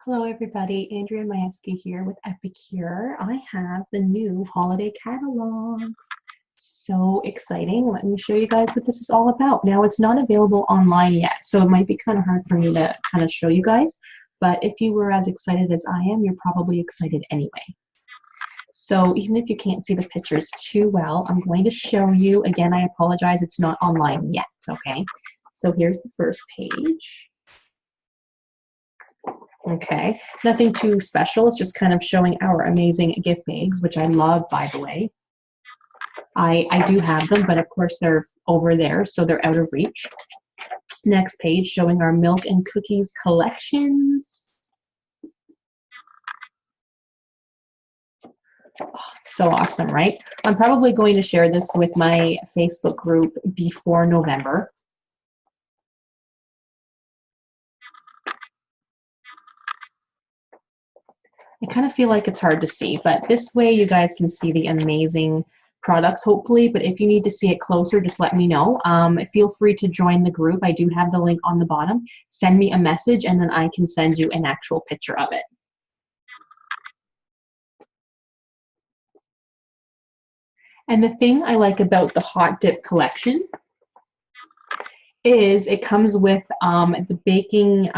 Hello everybody, Andrea Majewski here with Epicure. I have the new holiday catalogs. So exciting. Let me show you guys what this is all about. Now it's not available online yet, so it might be kind of hard for me to kind of show you guys, but if you were as excited as I am, you're probably excited anyway. So even if you can't see the pictures too well, I'm going to show you. Again, I apologize, it's not online yet, okay? So here's the first page. Okay, nothing too special. It's just kind of showing our amazing gift bags, which I love, by the way. I do have them, but of course they're over there, so they're out of reach. Next page showing our milk and cookies collections. Oh, so awesome, right? I'm probably going to share this with my Facebook group before November. I kind of feel like it's hard to see, but this way you guys can see the amazing products, hopefully. But if you need to see it closer, just let me know. Feel free to join the group. I do have the link on the bottom. Send me a message, and then I can send you an actual picture of it. And the thing I like about the hot dip collection is it comes with the baking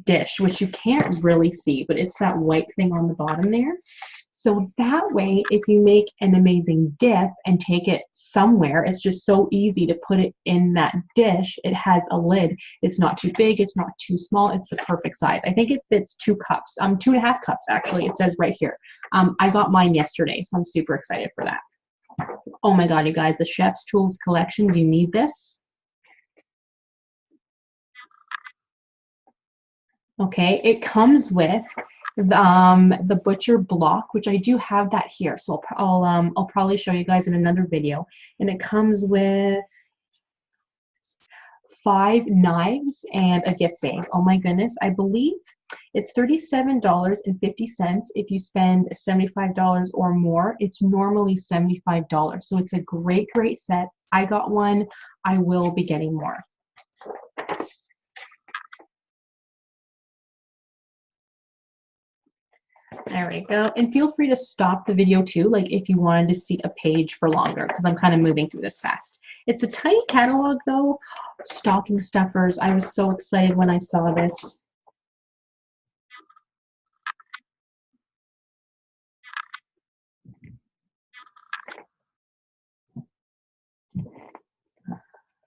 dish, which you can't really see, but it's that white thing on the bottom there. So that way, if you make an amazing dip and take it somewhere, it's just so easy to put it in that dish. It has a lid. It's not too big. It's not too small. It's the perfect size. I think it fits 2 cups, 2.5 cups actually. It says right here. I got mine yesterday, so I'm super excited for that. Oh my God, you guys, the Chef's Tools collections, you need this. Okay, it comes with the butcher block, which I do have that here, so I'll probably show you guys in another video. And it comes with 5 knives and a gift bag. Oh my goodness, I believe it's $37.50 if you spend $75 or more. It's normally $75, so it's a great set. I got one. I will be getting more. There we go. And feel free to stop the video too, like if you wanted to see a page for longer, because I'm kind of moving through this fast. It's a tiny catalog though. Stocking stuffers. I was so excited when I saw this.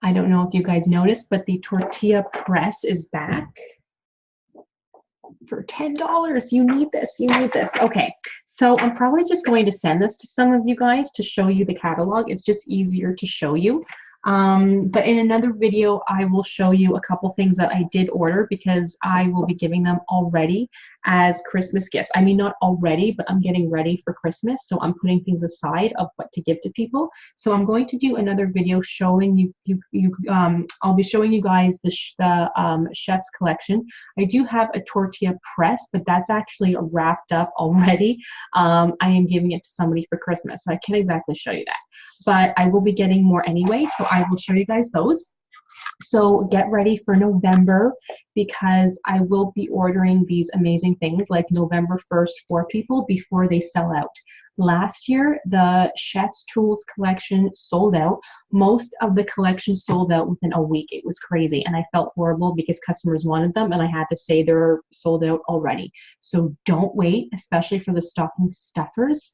I don't know if you guys noticed, but the tortilla press is back. For $10. You need this. You need this. Okay, so I'm probably just going to send this to some of you guys to show you the catalog. It's just easier to show you. But in another video, I will show you a couple things that I did order because I will be giving them already as Christmas gifts. I mean, not already, but I'm getting ready for Christmas, so I'm putting things aside of what to give to people. So I'm going to do another video showing I'll be showing you guys the chef's collection. I do have a tortilla press, but that's actually wrapped up already. I am giving it to somebody for Christmas, so I can't exactly show you that. But I will be getting more anyway, so I will show you guys those. So get ready for November because I will be ordering these amazing things like November 1st for people before they sell out. Last year, the Chef's Tools collection sold out. Most of the collection sold out within a week. It was crazy, and I felt horrible because customers wanted them, and I had to say they're sold out already. So don't wait, especially for the stocking stuffers.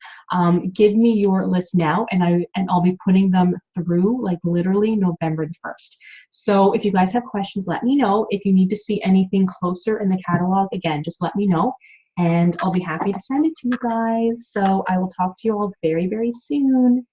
Give me your list now, and I'll be putting them through like literally November the 1st. So if you guys have questions, let me know. If you need to see anything closer in the catalog, again, just let me know. And I'll be happy to send it to you guys. So I will talk to you all very, very soon.